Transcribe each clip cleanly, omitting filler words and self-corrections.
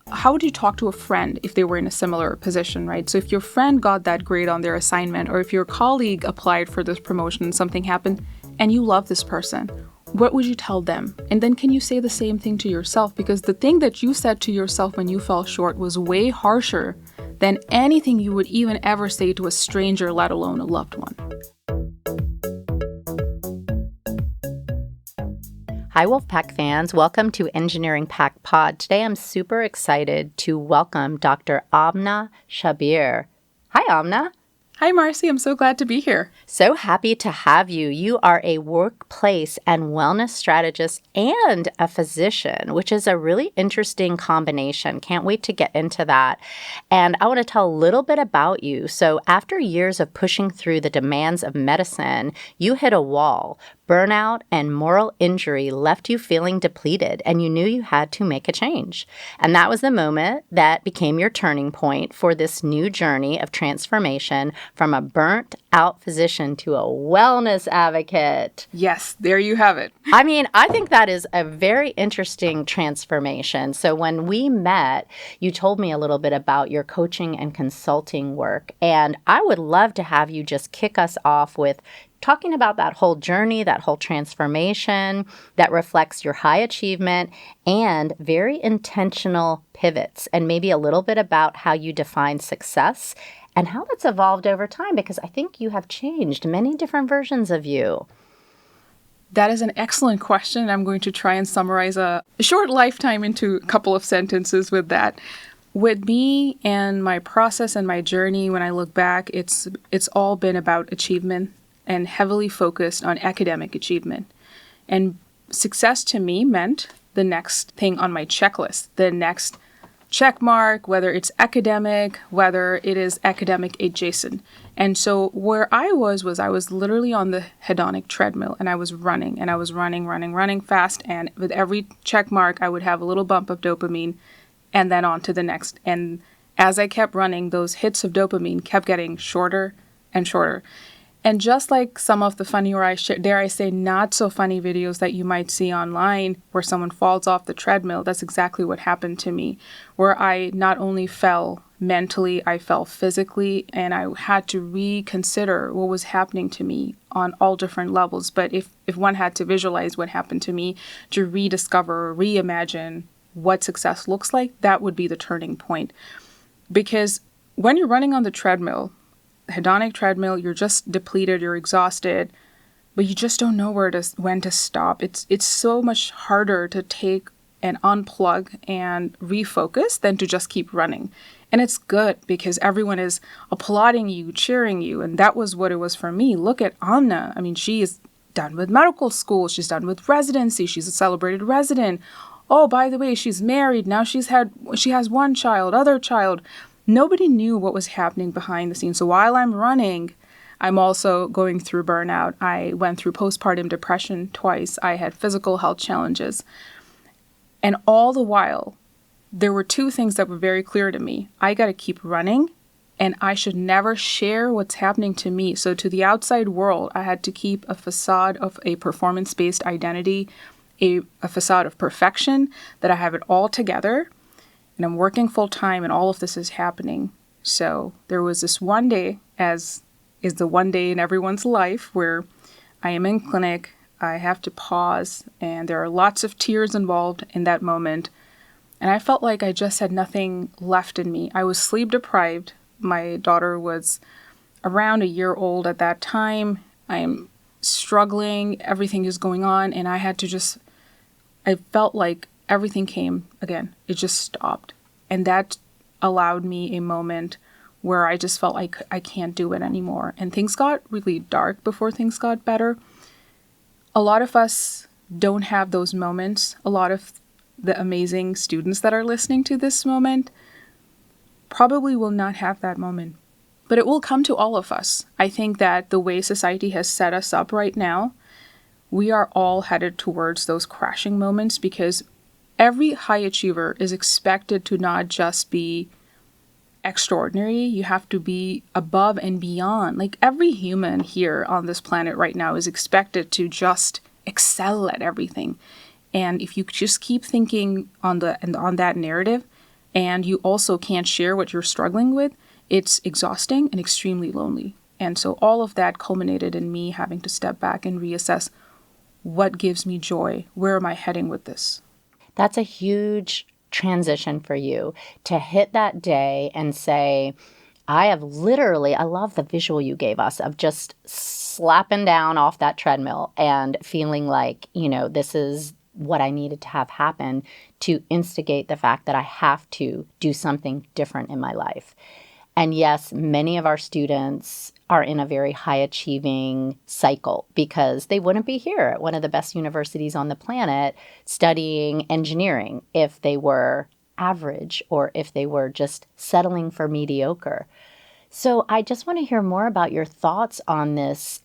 how would you talk to a friend if they were in a similar position, right? So if your friend got that grade on their assignment, or if your colleague applied for this promotion and something happened and you love this person, what would you tell them? And then can you say the same thing to yourself? Because the thing that you said to yourself when you fell short was way harsher than anything you would even ever say to a stranger, let alone a loved one. Hi, Wolfpack fans. Welcome to Engineering Pack Pod. Today, I'm super excited to welcome Dr. Amna Shabbir. Hi, Amna. Hi, Marcy. I'm so glad to be here. So happy to have you. You are a workplace and wellness strategist and a physician, which is a really interesting combination. Can't wait to get into that. And I want to tell a little bit about you. So after years of pushing through the demands of medicine, you hit a wall. Burnout and moral injury left you feeling depleted, and you knew you had to make a change. And that was the moment that became your turning point for this new journey of transformation from a burnt-out physician to a wellness advocate. Yes, there you have it. I mean, I think that is a very interesting transformation. So when we met, you told me a little bit about your coaching and consulting work, and I would love to have you just kick us off with talking about that whole journey, that whole transformation that reflects your high achievement and very intentional pivots, and maybe a little bit about how you define success and how that's evolved over time, because I think you have changed many different versions of you. That is an excellent question. I'm going to try and summarize a short lifetime into a couple of sentences with that. With me and my process and my journey, when I look back, it's all been about achievement and heavily focused on academic achievement. And success to me meant the next thing on my checklist, the next check mark, whether it's academic, whether it is academic adjacent. And so where I was literally on the hedonic treadmill, and I was running fast. And with every check mark, I would have a little bump of dopamine and then on to the next. And as I kept running, those hits of dopamine kept getting shorter and shorter. And just like some of the funny, or dare I say not so funny videos that you might see online where someone falls off the treadmill, that's exactly what happened to me, where I not only fell mentally, I fell physically, and I had to reconsider what was happening to me on all different levels. But if one had to visualize what happened to me, to rediscover, reimagine what success looks like, that would be the turning point. Because when you're running on the treadmill, hedonic treadmill, you're just depleted, you're exhausted, but you just don't know when to stop. It's so much harder to take and unplug and refocus than to just keep running. And it's good because everyone is applauding you, cheering you, and that was what it was for me. Look at Amna. I mean, she is done with medical school, she's done with residency, she's a celebrated resident. Oh, by the way, she's married. Now she has one child, other child. Nobody knew what was happening behind the scenes. So while I'm running, I'm also going through burnout. I went through postpartum depression twice. I had physical health challenges. And all the while, there were two things that were very clear to me. I got to keep running, and I should never share what's happening to me. So to the outside world, I had to keep a facade of a performance-based identity, a facade of perfection, that I have it all together. And I'm working full time and all of this is happening. So there was this one day, as is the one day in everyone's life, where I am in clinic, I have to pause, and there are lots of tears involved in that moment. And I felt like I just had nothing left in me. I was sleep deprived. My daughter was around a year old at that time. I am struggling. Everything is going on. And I felt like everything came again. It just stopped. And that allowed me a moment where I just felt like I can't do it anymore. And things got really dark before things got better. A lot of us don't have those moments. A lot of the amazing students that are listening to this moment probably will not have that moment. But it will come to all of us. I think that the way society has set us up right now, we are all headed towards those crashing moments, because every high achiever is expected to not just be extraordinary, you have to be above and beyond. Like every human here on this planet right now is expected to just excel at everything. And if you just keep thinking on that narrative and you also can't share what you're struggling with, it's exhausting and extremely lonely. And so all of that culminated in me having to step back and reassess what gives me joy. Where am I heading with this? That's a huge transition for you to hit that day and say, I love the visual you gave us of just slapping down off that treadmill and feeling like, this is what I needed to have happen to instigate the fact that I have to do something different in my life. And yes, many of our students are in a very high achieving cycle because they wouldn't be here at one of the best universities on the planet studying engineering if they were average or if they were just settling for mediocre. So I just want to hear more about your thoughts on this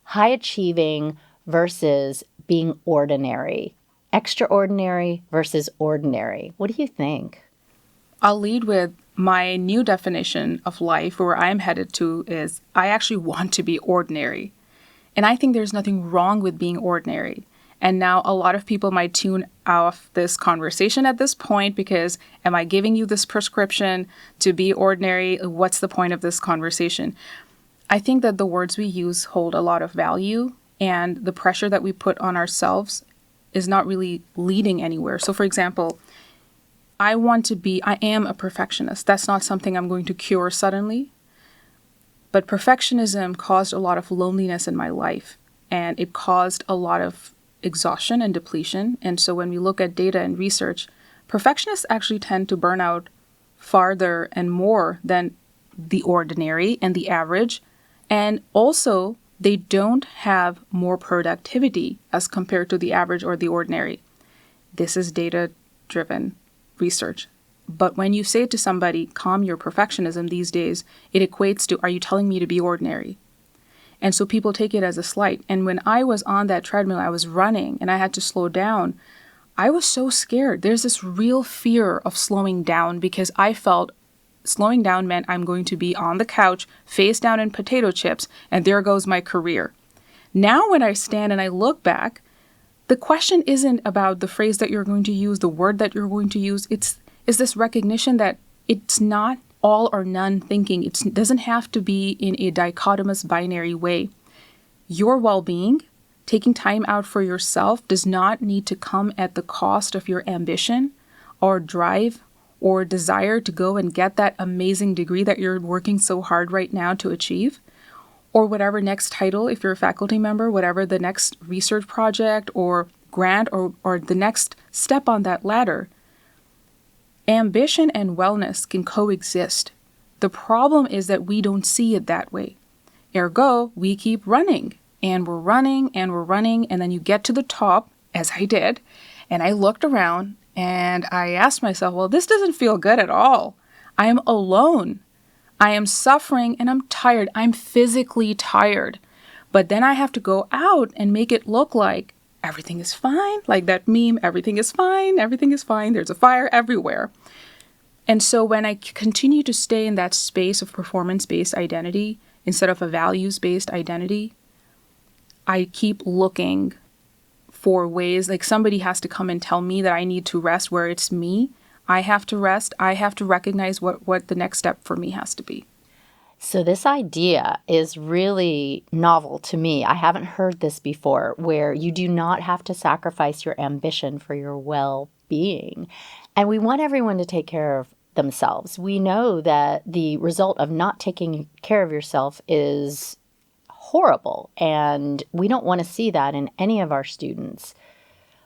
high achieving versus being ordinary, extraordinary versus ordinary. What do you think? I'll lead with my new definition of life, where I'm headed to is I actually want to be ordinary. And I think there's nothing wrong with being ordinary. And now a lot of people might tune off this conversation at this point because am I giving you this prescription to be ordinary? What's the point of this conversation? I think that the words we use hold a lot of value, and the pressure that we put on ourselves is not really leading anywhere. So for example, I am a perfectionist. That's not something I'm going to cure suddenly. But perfectionism caused a lot of loneliness in my life, and it caused a lot of exhaustion and depletion. And so when we look at data and research, perfectionists actually tend to burn out farther and more than the ordinary and the average. And also, they don't have more productivity as compared to the average or the ordinary. This is data-driven research. But when you say to somebody, calm your perfectionism these days, it equates to, are you telling me to be ordinary? And so people take it as a slight. And when I was on that treadmill, I was running and I had to slow down. I was so scared. There's this real fear of slowing down because I felt slowing down meant I'm going to be on the couch, face down in potato chips, and there goes my career. Now when I stand and I look back, the question isn't about the phrase that you're going to use, the word that you're going to use. It's this recognition that it's not all or none thinking. It doesn't have to be in a dichotomous binary way. Your well-being, taking time out for yourself, does not need to come at the cost of your ambition or drive or desire to go and get that amazing degree that you're working so hard right now to achieve, or whatever next title, if you're a faculty member, whatever the next research project or grant or the next step on that ladder. Ambition and wellness can coexist. The problem is that we don't see it that way. Ergo, we keep running, and we're running, and we're running, and then you get to the top, as I did, and I looked around, and I asked myself, well, this doesn't feel good at all. I am alone. I am suffering, and I'm tired. I'm physically tired. But then I have to go out and make it look like everything is fine, like that meme, everything is fine, there's a fire everywhere. And so when I continue to stay in that space of performance-based identity instead of a values-based identity, I keep looking for ways, like somebody has to come and tell me that I need to rest where it's me. I have to rest. I have to recognize what the next step for me has to be. So this idea is really novel to me. I haven't heard this before, where you do not have to sacrifice your ambition for your well-being. And we want everyone to take care of themselves. We know that the result of not taking care of yourself is horrible, and we don't want to see that in any of our students.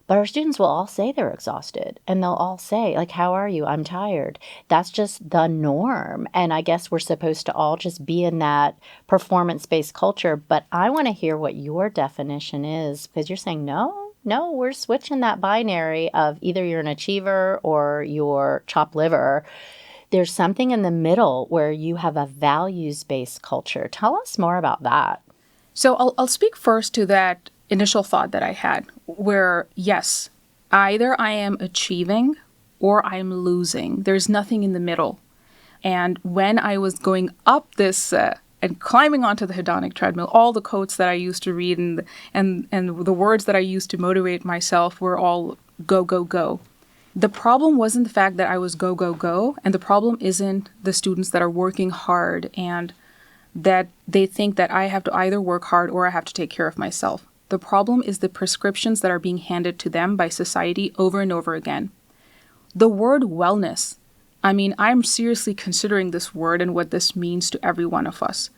But our students will all say they're exhausted, and they'll all say, like, how are you? I'm tired. That's just the norm. And I guess we're supposed to all just be in that performance-based culture. But I want to hear what your definition is, because you're saying, no, we're switching that binary of either you're an achiever or you're chopped liver. There's something in the middle where you have a values-based culture. Tell us more about that. So I'll speak first to that initial thought that I had, where yes, either I am achieving or I'm losing. There's nothing in the middle. And when I was going up this and climbing onto the hedonic treadmill, all the quotes that I used to read and the words that I used to motivate myself were all go, go, go. The problem wasn't the fact that I was go, go, go. And the problem isn't the students that are working hard and that they think that I have to either work hard or I have to take care of myself. The problem is the prescriptions that are being handed to them by society over and over again. The word wellness, I mean, I'm seriously considering this word and what this means to every one of us.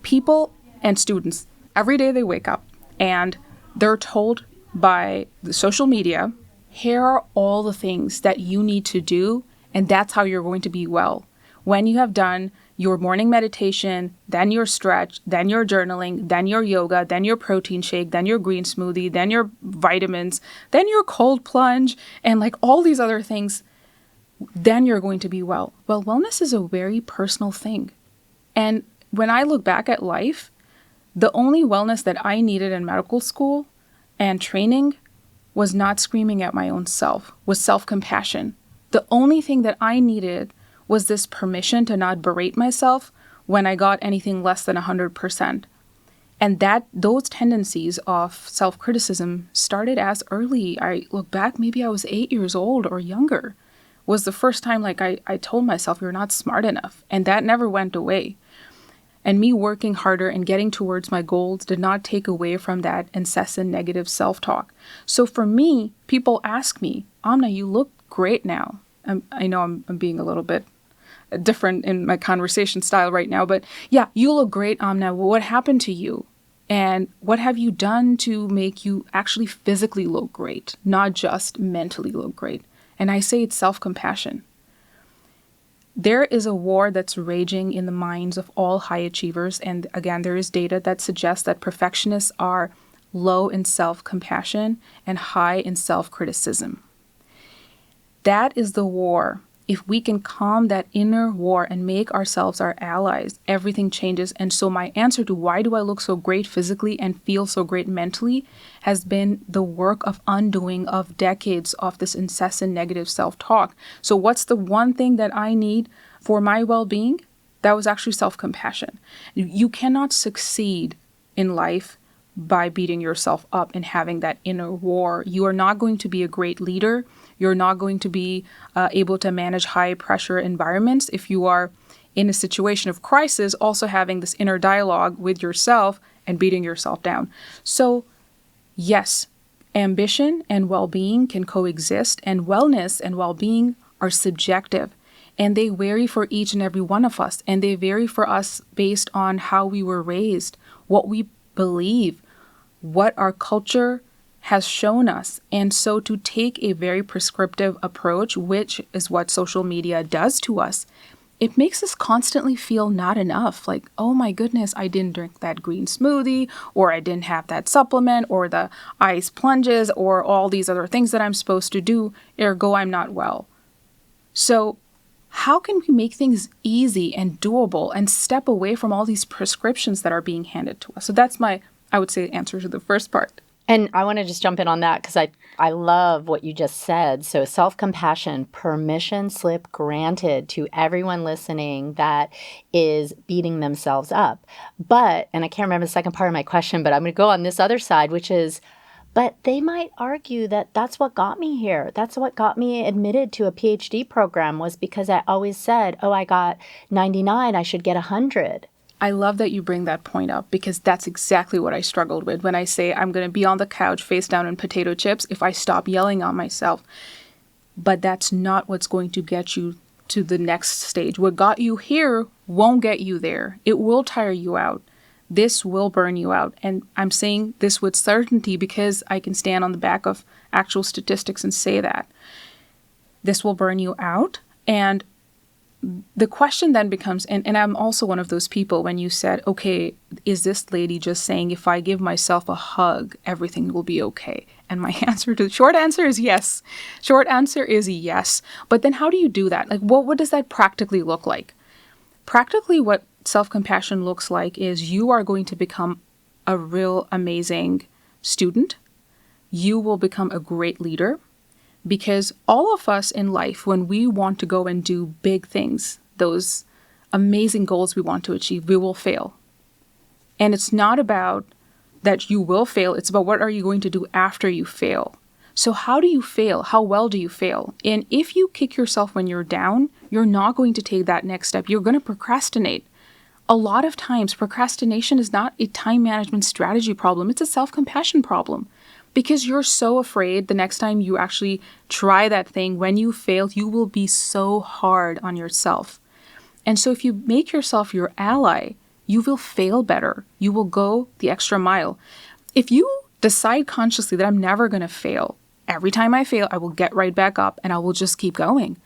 People and students, every day they wake up and they're told by the social media, here are all the things that you need to do, and that's how you're going to be well. When you have done your morning meditation, then your stretch, then your journaling, then your yoga, then your protein shake, then your green smoothie, then your vitamins, then your cold plunge, and like all these other things, then you're going to be well. Well, wellness is a very personal thing. And when I look back at life, the only wellness that I needed in medical school and training was not screaming at my own self, was self-compassion. The only thing that I needed was this permission to not berate myself when I got anything less than 100%. And those tendencies of self-criticism started as early. I look back, maybe I was 8 years old or younger, was the first time like I told myself, you're not smart enough. And that never went away. And me working harder and getting towards my goals did not take away from that incessant negative self-talk. So for me, people ask me, Amna, you look great now. I know I'm being a little bit different in my conversation style right now, but yeah, you look great, Amna. What happened to you? And what have you done to make you actually physically look great, not just mentally look great? And I say it's self-compassion. There is a war that's raging in the minds of all high achievers. And again, there is data that suggests that perfectionists are low in self-compassion and high in self-criticism. That is the war. If we can calm that inner war and make ourselves our allies, everything changes. And so my answer to why do I look so great physically and feel so great mentally has been the work of undoing of decades of this incessant negative self-talk. So what's the one thing that I need for my well-being? That was actually self-compassion. You cannot succeed in life by beating yourself up and having that inner war. You are not going to be a great leader. You're not going to be able to manage high pressure environments if you are in a situation of crisis, also having this inner dialogue with yourself and beating yourself down. So yes, ambition and well-being can coexist, and wellness and well-being are subjective, and they vary for each and every one of us, and they vary for us based on how we were raised, what we believe, what our culture has shown us. And so to take a very prescriptive approach, which is what social media does to us, it makes us constantly feel not enough. Like, oh my goodness, I didn't drink that green smoothie, or I didn't have that supplement, or the ice plunges, or all these other things that I'm supposed to do, ergo I'm not well. So how can we make things easy and doable and step away from all these prescriptions that are being handed to us? So that's my, I would say, answer to the first part. And I want to just jump in on that because I love what you just said. So self-compassion, permission slip granted to everyone listening that is beating themselves up. But, and I can't remember the second part of my question, but I'm going to go on this other side, which is, but they might argue that that's what got me here. That's what got me admitted to a PhD program, was because I always said, oh, I got 99, I should get 100. I love that you bring that point up, because that's exactly what I struggled with when I say I'm going to be on the couch face down in potato chips if I stop yelling on myself. But that's not what's going to get you to the next stage. What got you here won't get you there. It will tire you out. This will burn you out. And I'm saying this with certainty because I can stand on the back of actual statistics and say that. This will burn you out. And the question then becomes, and I'm also one of those people when you said, okay, is this lady just saying if I give myself a hug, everything will be okay? And my short answer is yes. Short answer is yes. But then how do you do that? Like, what does that practically look like? Practically, what self-compassion looks like is you are going to become a real amazing student. You will become a great leader. Because all of us in life, when we want to go and do big things, those amazing goals we want to achieve, we will fail. And it's not about that you will fail. It's about what are you going to do after you fail. So how do you fail? How well do you fail? And if you kick yourself when you're down, you're not going to take that next step. You're going to procrastinate. A lot of times, procrastination is not a time management strategy problem. It's a self-compassion problem. Because you're so afraid the next time you actually try that thing, when you fail, you will be so hard on yourself. And so if you make yourself your ally, you will fail better. You will go the extra mile. If you decide consciously that I'm never going to fail, every time I fail, I will get right back up and I will just keep going.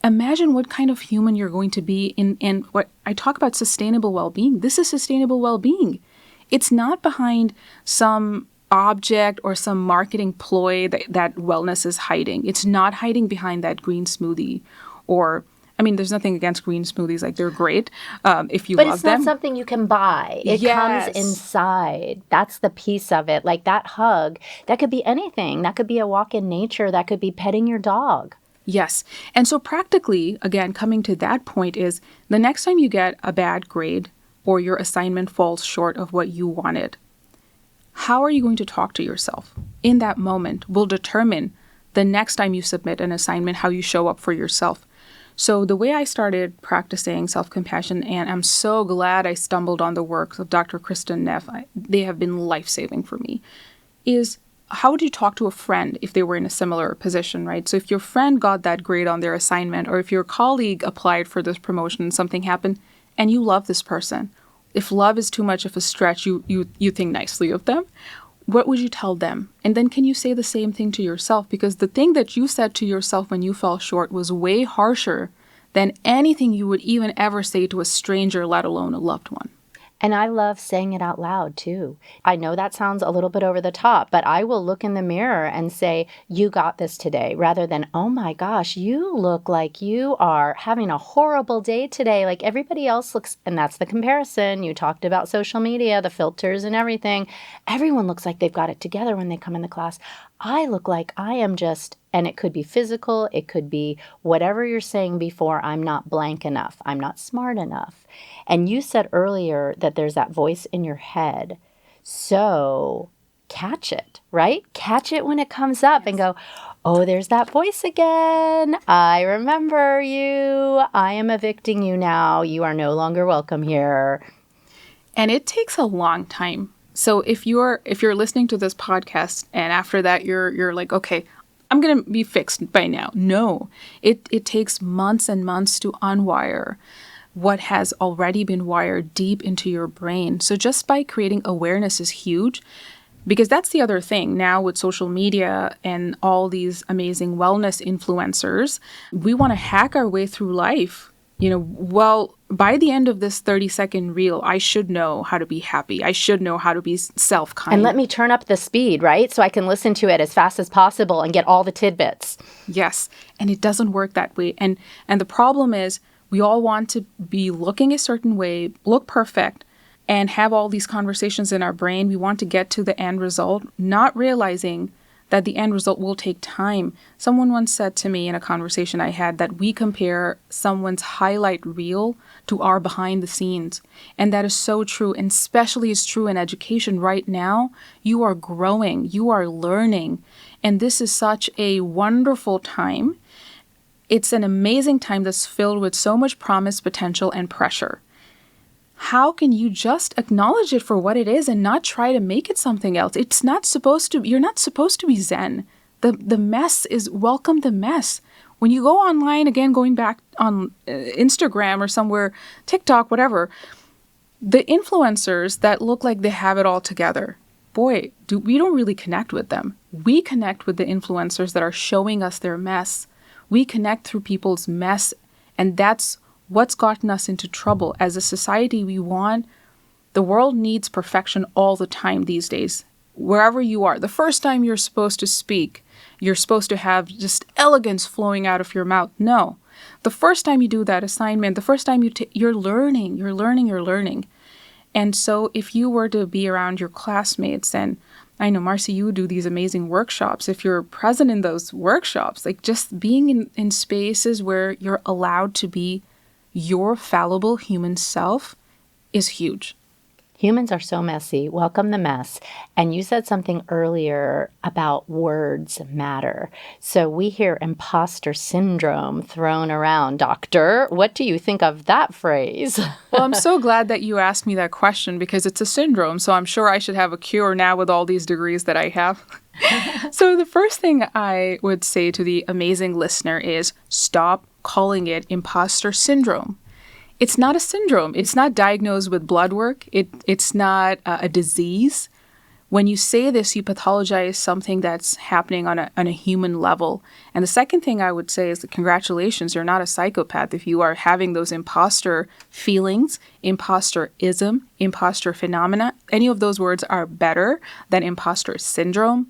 Imagine what kind of human you're going to be in what I talk about sustainable well-being. This is sustainable well-being. It's not behind some object or some marketing ploy that wellness is hiding. It's not hiding behind that green smoothie or there's nothing against green smoothies. Like, they're great if you love them. But it's not something you can buy. It comes inside. That's the piece of it. Like that hug, that could be anything. That could be a walk in nature. That could be petting your dog. Yes. And so practically, again, coming to that point is the next time you get a bad grade or your assignment falls short of what you wanted, how are you going to talk to yourself? In that moment will determine the next time you submit an assignment, how you show up for yourself. So the way I started practicing self-compassion, and I'm so glad I stumbled on the works of Dr. Kristin Neff, they have been life-saving for me, is how would you talk to a friend if they were in a similar position, right? So if your friend got that grade on their assignment, or if your colleague applied for this promotion and something happened, and you love this person, if love is too much of a stretch, you think nicely of them, what would you tell them? And then can you say the same thing to yourself? Because the thing that you said to yourself when you fell short was way harsher than anything you would even ever say to a stranger, let alone a loved one. And I love saying it out loud, too. I know that sounds a little bit over the top, but I will look in the mirror and say, you got this today, rather than, oh my gosh, you look like you are having a horrible day today. Like everybody else looks, and that's the comparison. You talked about social media, the filters and everything. Everyone looks like they've got it together when they come in the class. I look like I am just, and it could be physical, it could be whatever you're saying before, I'm not blank enough, I'm not smart enough. And you said earlier that there's that voice in your head. So catch it, right? Catch it when it comes up and go, oh, there's that voice again. I remember you. I am evicting you now. You are no longer welcome here. And it takes a long time. So if you're listening to this podcast and after that you're like, okay, I'm going to be fixed by now. No, it takes months and months to unwire what has already been wired deep into your brain. So just by creating awareness is huge, because that's the other thing. Now with social media and all these amazing wellness influencers, we want to hack our way through life. Well, by the end of this 30-second reel, I should know how to be happy. I should know how to be self-kind. And let me turn up the speed, right? So I can listen to it as fast as possible and get all the tidbits. Yes. And it doesn't work that way. And the problem is we all want to be looking a certain way, look perfect, and have all these conversations in our brain. We want to get to the end result, not realizing that the end result will take time. Someone once said to me in a conversation I had that we compare someone's highlight reel to our behind the scenes. And that is so true, and especially is true in education right now. You are growing, you are learning, and this is such a wonderful time. It's an amazing time that's filled with so much promise, potential, and pressure. How can you just acknowledge it for what it is and not try to make it something else? It's not supposed to, you're not supposed to be Zen. The mess is, welcome the mess. When you go online, again, going back on Instagram or somewhere, TikTok, whatever, the influencers that look like they have it all together, boy, we don't really connect with them. We connect with the influencers that are showing us their mess. We connect through people's mess, and that's what's gotten us into trouble. As a society, the world needs perfection all the time these days. Wherever you are, the first time you're supposed to speak, you're supposed to have just elegance flowing out of your mouth. No. The first time you do that assignment, the first time you're learning. And so if you were to be around your classmates, and I know, Marcy, you do these amazing workshops. If you're present in those workshops, like just being in spaces where you're allowed to be your fallible human self is huge. Humans are so messy. Welcome the mess. And you said something earlier about words matter. So we hear imposter syndrome thrown around. Doctor, what do you think of that phrase? Well, I'm so glad that you asked me that question because it's a syndrome. So I'm sure I should have a cure now with all these degrees that I have. So the first thing I would say to the amazing listener is stop calling it imposter syndrome. It's not a syndrome. It's not diagnosed with blood work. It's not a disease. When you say this, you pathologize something that's happening on a human level. And the second thing I would say is that congratulations, you're not a psychopath if you are having those imposter feelings, imposterism, imposter phenomena. Any of those words are better than imposter syndrome.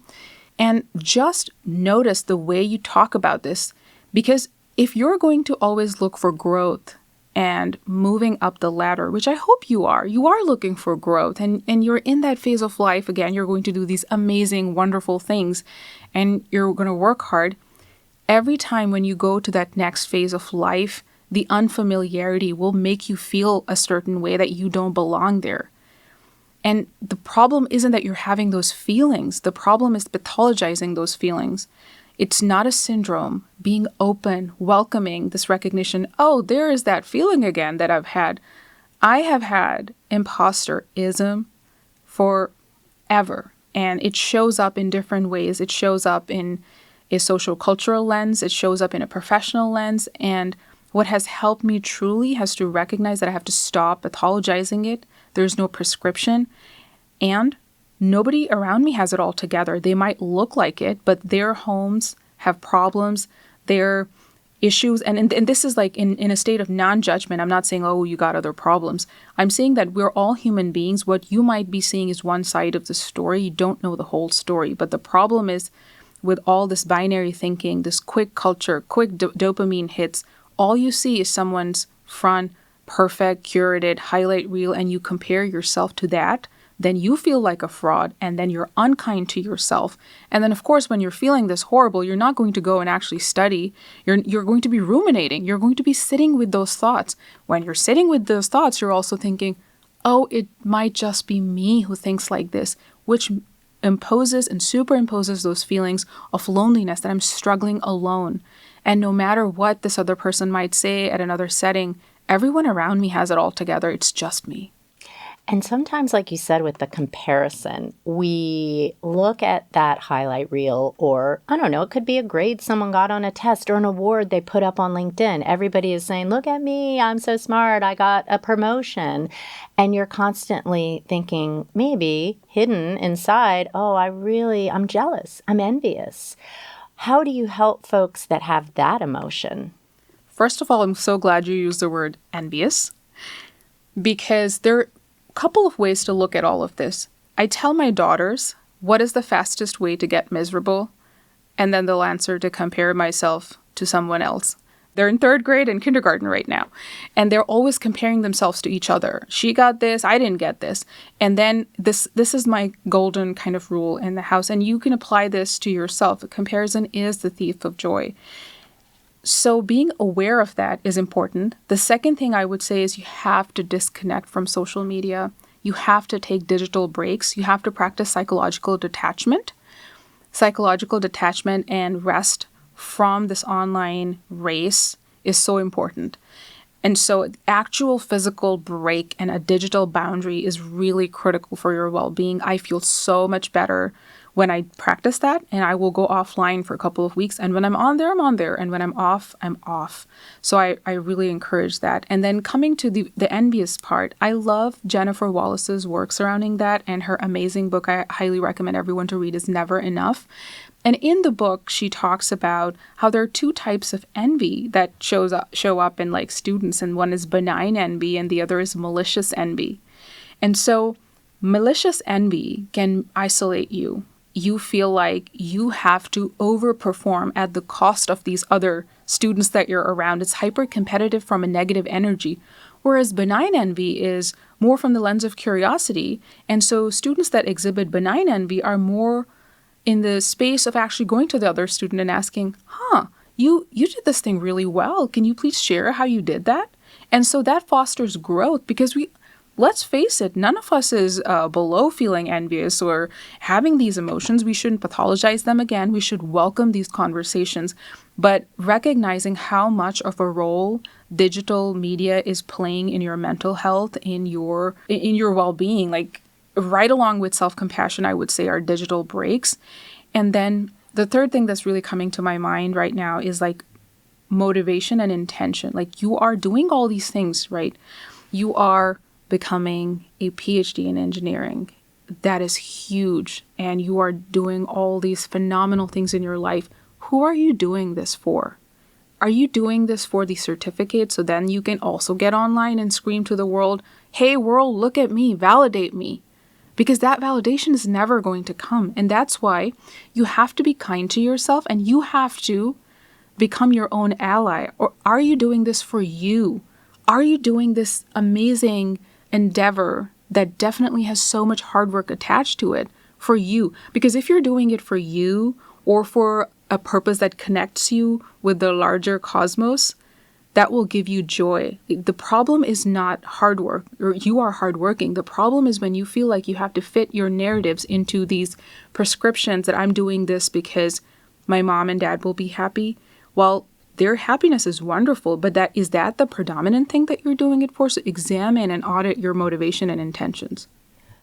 And just notice the way you talk about this, because if you're going to always look for growth and moving up the ladder, which I hope you are looking for growth and you're in that phase of life. Again, you're going to do these amazing, wonderful things and you're going to work hard. Every time when you go to that next phase of life, the unfamiliarity will make you feel a certain way that you don't belong there. And the problem isn't that you're having those feelings. The problem is pathologizing those feelings. It's not a syndrome. Being open, welcoming this recognition, oh, there is that feeling again that I've had. I have had imposterism forever, and it shows up in different ways. It shows up in a social cultural lens. It shows up in a professional lens. And what has helped me truly has to recognize that I have to stop pathologizing it. There's no prescription. And nobody around me has it all together. They might look like it, but their homes have problems, their issues. And this is like in a state of non-judgment. I'm not saying, oh, you got other problems. I'm saying that we're all human beings. What you might be seeing is one side of the story. You don't know the whole story. But the problem is with all this binary thinking, this quick culture, quick dopamine hits, all you see is someone's front, perfect, curated, highlight reel, and you compare yourself to that. Then you feel like a fraud, and then you're unkind to yourself. And then, of course, when you're feeling this horrible, you're not going to go and actually study. You're going to be ruminating. You're going to be sitting with those thoughts. When you're sitting with those thoughts, you're also thinking, oh, it might just be me who thinks like this, which imposes and superimposes those feelings of loneliness, that I'm struggling alone. And no matter what this other person might say at another setting, everyone around me has it all together. It's just me. And sometimes, like you said, with the comparison, we look at that highlight reel, or I don't know, it could be a grade someone got on a test or an award they put up on LinkedIn. Everybody is saying, look at me, I'm so smart, I got a promotion. And you're constantly thinking, maybe hidden inside, oh, I'm jealous, I'm envious. How do you help folks that have that emotion? First of all, I'm so glad you used the word envious, because there couple of ways to look at all of this. I tell my daughters, what is the fastest way to get miserable? And then they'll answer, to compare myself to someone else. They're in third grade and kindergarten right now. And they're always comparing themselves to each other. She got this, I didn't get this. And then this is my golden kind of rule in the house. And you can apply this to yourself. Comparison is the thief of joy. So being aware of that is important. The second thing I would say is you have to disconnect from social media. You have to take digital breaks. You have to practice psychological detachment. Psychological detachment and rest from this online race is so important. And so actual physical break and a digital boundary is really critical for your well-being. I feel so much better when I practice that, and I will go offline for a couple of weeks. And when I'm on there, I'm on there. And when I'm off, I'm off. So I really encourage that. And then coming to the envious part, I love Jennifer Wallace's work surrounding that, and her amazing book I highly recommend everyone to read is Never Enough. And in the book, she talks about how there are two types of envy that show up in like students. And one is benign envy and the other is malicious envy. And so malicious envy can isolate you. You feel like you have to overperform at the cost of these other students that you're around. It's hyper competitive from a negative energy. Whereas benign envy is more from the lens of curiosity. And so students that exhibit benign envy are more in the space of actually going to the other student and asking, you did this thing really well. Can you please share how you did that? And so that fosters growth, because let's face it, none of us is below feeling envious or having these emotions. We shouldn't pathologize them again. We should welcome these conversations, but recognizing how much of a role digital media is playing in your mental health, in your well-being, like right along with self-compassion, I would say, are digital breaks. And then the third thing that's really coming to my mind right now is like motivation and intention. Like you are doing all these things, right? You are becoming a PhD in engineering. That is huge. And you are doing all these phenomenal things in your life. Who are you doing this for? Are you doing this for the certificate so then you can also get online and scream to the world, hey world, look at me, validate me? Because that validation is never going to come. And that's why you have to be kind to yourself and you have to become your own ally. Or are you doing this for you? Are you doing this amazing endeavor that definitely has so much hard work attached to it for you? Because if you're doing it for you or for a purpose that connects you with the larger cosmos, that will give you joy. The problem is not hard work, or you are hardworking. The problem is when you feel like you have to fit your narratives into these prescriptions that I'm doing this because my mom and dad will be happy. Well, their happiness is wonderful, but is that the predominant thing that you're doing it for? So examine and audit your motivation and intentions.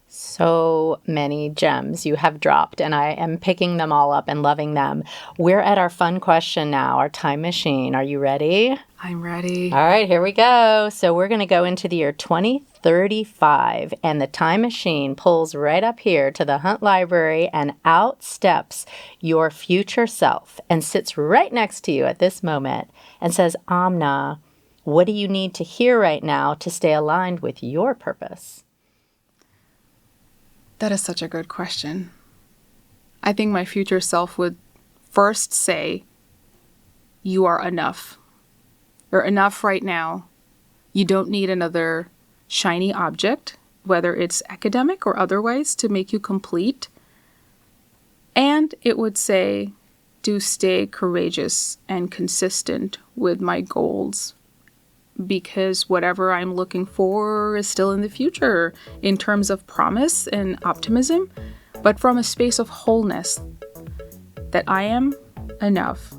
So many gems you have dropped, and I am picking them all up and loving them. We're at our fun question now, our time machine. Are you ready? I'm ready. All right, here we go. So we're going to go into the year 2035, and the time machine pulls right up here to the Hunt Library, and out steps your future self and sits right next to you at this moment and says, Amna, what do you need to hear right now to stay aligned with your purpose? That is such a good question. I think my future self would first say, you are enough. You're enough right now. You don't need another shiny object, whether it's academic or otherwise, to make you complete. And it would say, do stay courageous and consistent with my goals, because whatever I'm looking for is still in the future in terms of promise and optimism, but from a space of wholeness, that I am enough.